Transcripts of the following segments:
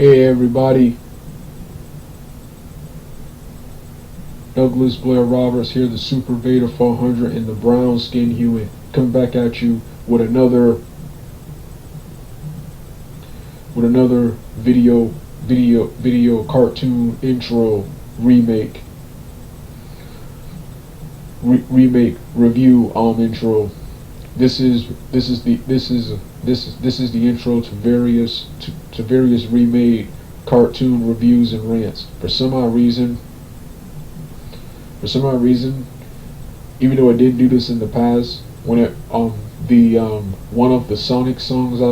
Hey everybody, Douglas Blair Roberts here, the Super Vader 400 and the brown skin Hewitt, coming back at you with another video cartoon intro remake review intro. This is the intro to various remade cartoon reviews and rants. For some odd reason, even though I did do this in the past, when it one of the Sonic songs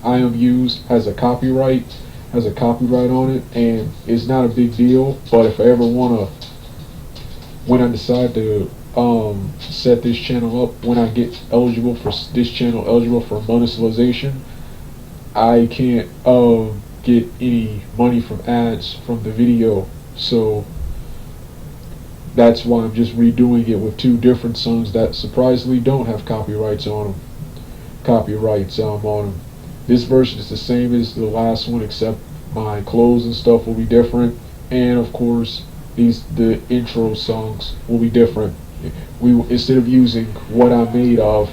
I used has a copyright on it, and it's not a big deal. But if I ever when I decide to set this channel up, when I get eligible for monetization, I can't get any money from ads from the video, so that's why I'm just redoing it with two different songs that surprisingly don't have copyrights on them. This version is the same as the last one, except my clothes and stuff will be different, and of course the intro songs will be different. Instead of using what I'm made of,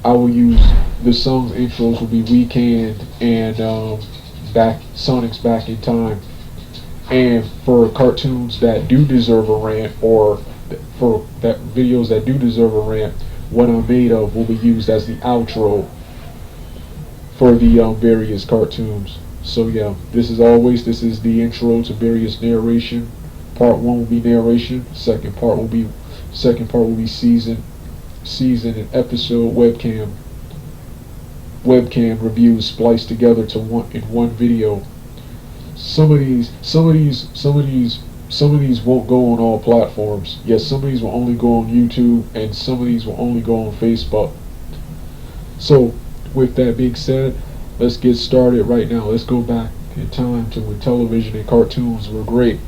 I will use the songs intros will be Weekend and Sonic's Back in Time. And for cartoons that do deserve a rant, or for videos that do deserve a rant, what I'm made of will be used as the outro for the various cartoons. So yeah, this is the intro to various narration. Part 1 will be narration. Second part will be season and episode webcam reviews spliced together to one video. Some of these won't go on all platforms. Yes, some of these will only go on YouTube, and some of these will only go on Facebook. So, with that being said, let's get started right now. Let's go back in time to when television and cartoons were great.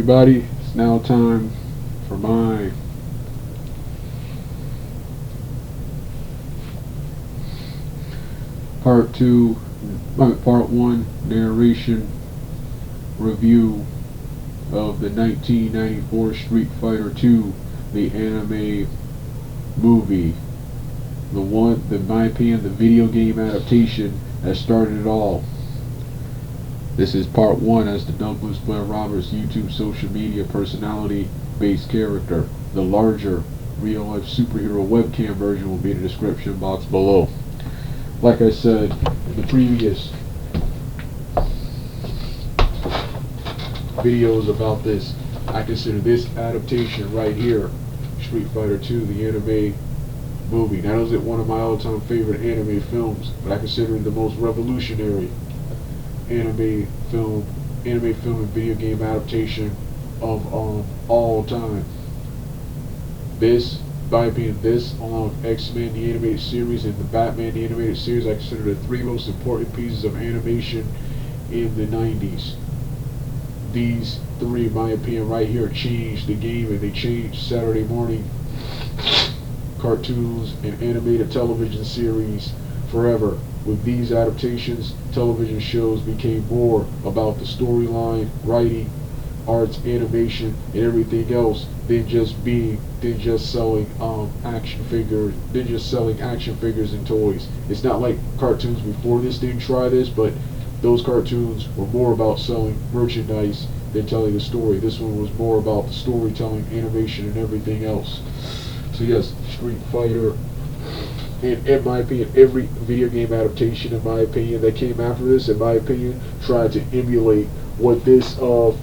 everybody, it's now time for my part one narration review of the 1994 Street Fighter II, the anime movie. In my opinion, the video game adaptation that started it all. This is part one as the Douglas Blair Roberts YouTube social media personality based character. The larger real life superhero webcam version will be in the description box below. Like I said in the previous videos about this, I consider this adaptation right here, Street Fighter II, the anime movie. Not only is it one of my all-time favorite anime films, but I consider it the most revolutionary anime film and video game adaptation of all time. This, by opinion, this along with X-Men the animated series and the Batman the animated series, I consider the three most important pieces of animation in the 90s. These three, in my opinion, right here changed the game, and they changed Saturday morning cartoons and animated television series forever. With these adaptations, television shows became more about the storyline, writing, arts, animation, and everything else than just selling action figures and toys. It's not like cartoons before this didn't try this, but those cartoons were more about selling merchandise than telling a story. This one was more about the storytelling, animation, and everything else. So yes, Street Fighter, and in my opinion, every video game adaptation, in my opinion, that came after this, in my opinion, tried to emulate what this film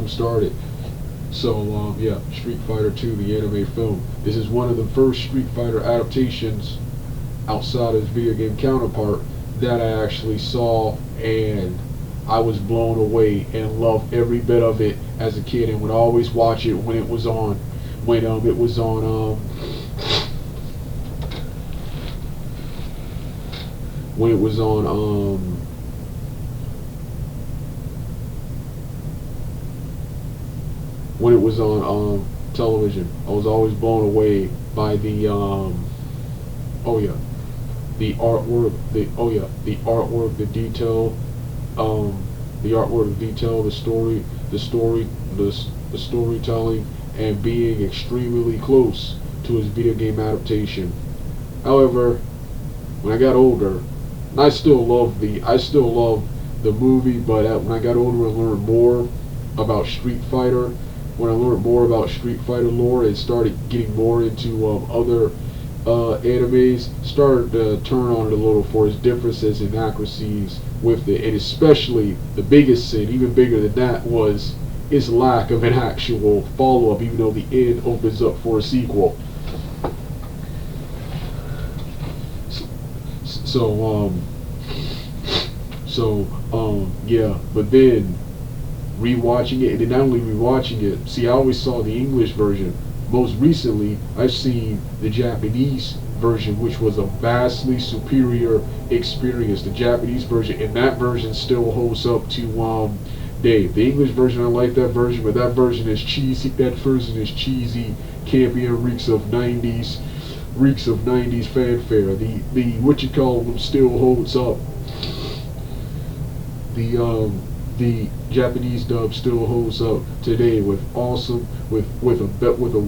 started. So yeah, Street Fighter II, the anime film. This is one of the first Street Fighter adaptations outside of its video game counterpart that I actually saw, and I was blown away and loved every bit of it as a kid, and would always watch it when it was on. When it was on television. I was always blown away by the artwork, the storytelling, and being extremely close to his video game adaptation. However, when I got older, and I still love the movie, but when I got older and learned more about Street Fighter, when I learned more about Street Fighter lore and started getting more into other animes, started to turn on it a little for its differences and accuracies with it, and especially the biggest sin, even bigger than that, was its lack of an actual follow-up, even though the end opens up for a sequel. Yeah, but then rewatching it, and then not only rewatching it, see, I always saw the English version. Most recently, I've seen the Japanese version, which was a vastly superior experience. The Japanese version, and that version still holds up to Dave. The English version, I like that version, but that version is cheesy. Campy, and reeks of 90s fanfare. The what you call them still holds up. The Japanese dub still holds up today with a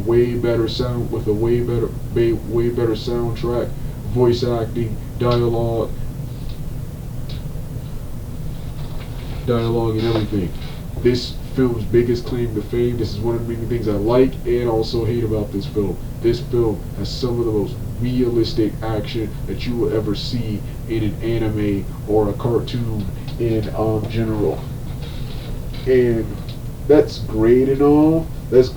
way better soundtrack, voice acting, dialogue and everything. This film's biggest claim to fame. This is one of the many things I like and also hate about this film. This film has some of the most realistic action that you will ever see in an anime or a cartoon in general. And that's great and all. But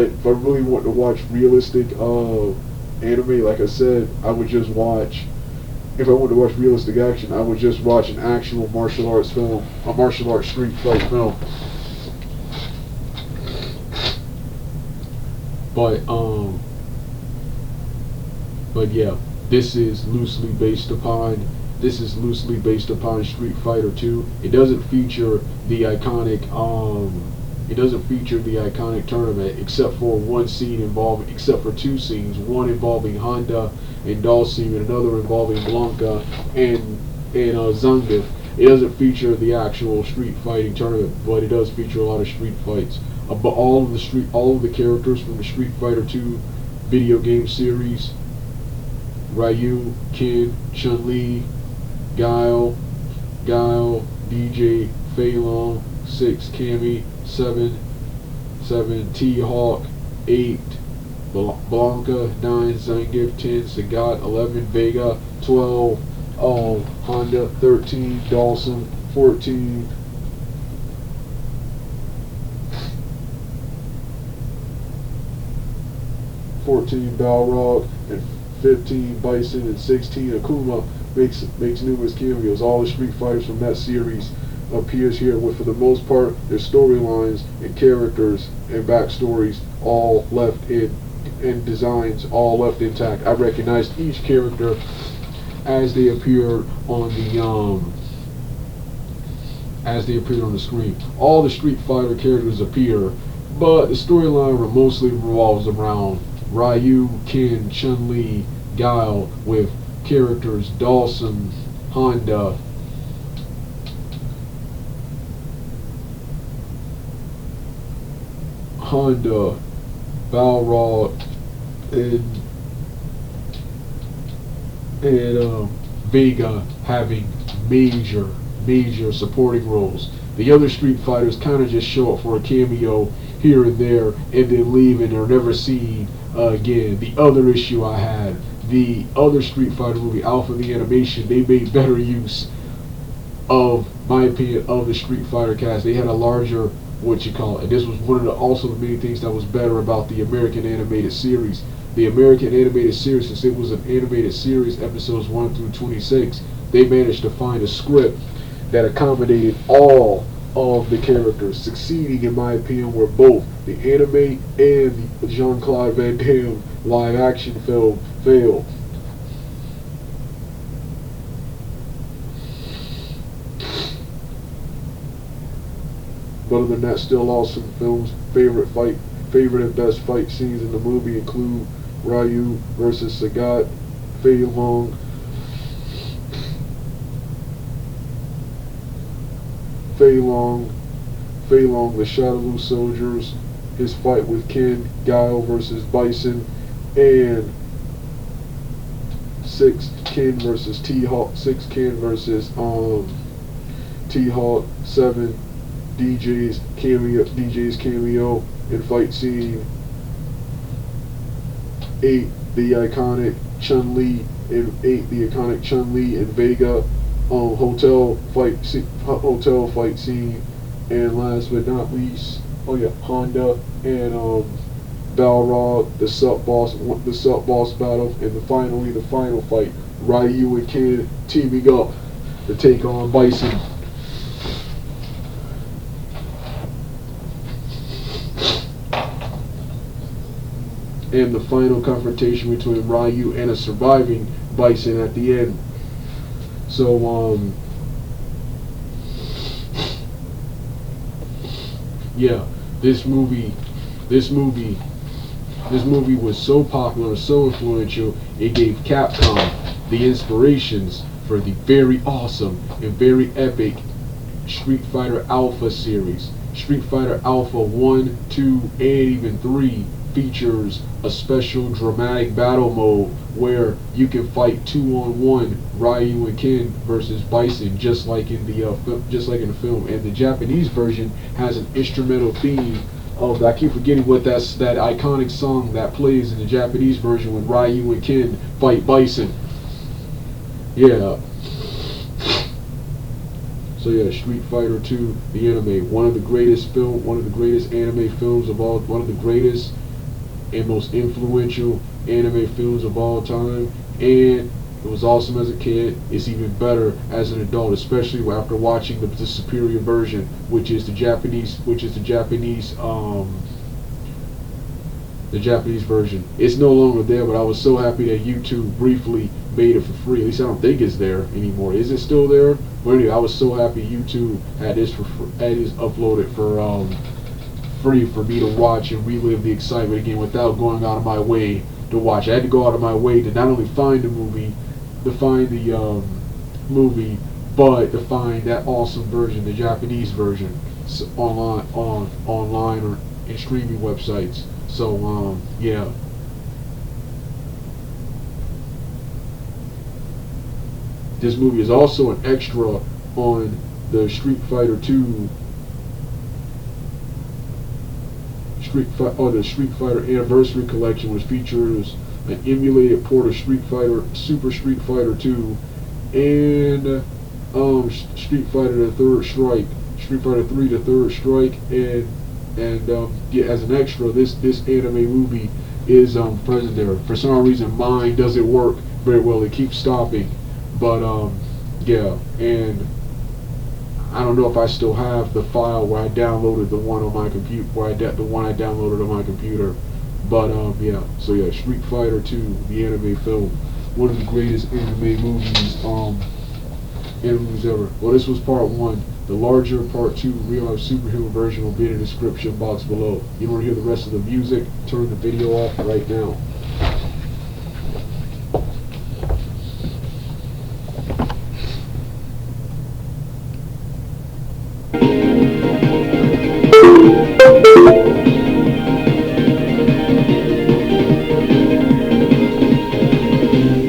if I really want to watch realistic anime, like I said, I would just watch. If I wanted to watch realistic action, I would just watch an actual martial arts film, a martial arts street fight film. But yeah, this is loosely based upon This is loosely based upon Street Fighter 2. It doesn't feature the iconic tournament except for one scene involving, except for two scenes, one involving Honda and Dhalsim and another involving Blanca and Zangief. It doesn't feature the actual street fighting tournament, but it does feature a lot of street fights. But all of the characters from the Street Fighter 2 video game series, Ryu, Ken, Chun-Li, Guile, DJ, Fei Long, 6, Cammy, 7, T-Hawk, 8, Blanca, 9, Zangief, 10, Sagat, 11, Vega, 12, Honda, 13, Dawson, 14, Balrog, and 15 Bison, and 16 Akuma makes numerous cameos. All the Street Fighters from that series appears here, with for the most part their storylines and characters and backstories all left in, and designs all left intact. I recognized each character as they appeared on the screen. All the Street Fighter characters appear, but the storyline mostly revolves around Ryu, Ken, Chun-Li, Guile, with characters Dawson, Honda, Balrog, and Vega having major supporting roles. The other Street Fighters kind of just show up for a cameo here and there and then leave and are never seen again. The other issue I had, the other Street Fighter movie, Alpha the Animation, they made better use of, my opinion, of the Street Fighter cast. They had a larger, what you call it, and this was one of the also the many things that was better about the American animated series. The American animated series, since it was an animated series, episodes 1 through 26, they managed to find a script that accommodated all of the characters. Succeeding, in my opinion, were both the anime and the Jean-Claude Van Damme live action film failed. But other than that, still awesome films. Favorite and best fight scenes in the movie include Ryu versus Sagat, Fei Long, the Shadowloo Soldiers, his fight with Ken, Guile versus Bison, and 6 Ken versus T-Hawk, T-Hawk, 7 DJ's cameo and fight scene, 8 the iconic Chun-Li and Vega hotel fight scene, and last but not least, Honda and Balrog, the sub boss battle, and finally the final fight, Ryu and Ken teaming up to take on Bison. And the final confrontation between Ryu and a surviving Bison at the end. So yeah, this movie was so popular, so influential, it gave Capcom the inspirations for the very awesome and very epic Street Fighter Alpha series. Street Fighter Alpha 1, 2, and even 3 features a special dramatic battle mode where you can fight 2-on-1 Ryu and Ken versus Bison, just like in the film. And the Japanese version has an instrumental theme of, I keep forgetting what that iconic song that plays in the Japanese version when Ryu and Ken fight Bison. Yeah. So yeah, Street Fighter 2, the anime, one of the greatest anime films of all, one of the greatest and most influential anime films of all time. And it was awesome as a kid. It's even better as an adult, especially after watching the superior version, which is the Japanese the Japanese version. It's no longer there, but I was so happy that YouTube briefly made it for free. At least I don't think it's there anymore. Is it still there? But anyway, I was so happy YouTube had this uploaded for free for me to watch and relive the excitement again without going out of my way to watch. I had to go out of my way to not only find the movie, but to find that awesome version, the Japanese version, online or in streaming websites. So yeah. This movie is also an extra on the Street Fighter 2 the Street Fighter Anniversary Collection, which features an emulated port of Super Street Fighter 2, and Street Fighter the Third Strike, Street Fighter 3 the Third Strike, and yeah, as an extra, this anime movie is present there. For some reason, mine doesn't work very well; it keeps stopping. But yeah, and I don't know if I still have the file where I downloaded the one on my computer, the one I downloaded on my computer. But yeah, so yeah, Street Fighter 2, the anime film, one of the greatest anime movies ever. Well, this was part 1. The larger part 2 real life superhero version will be in the description box below. You want to hear the rest of the music? Turn the video off right now.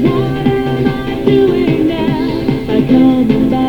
What am I doing now? I come back.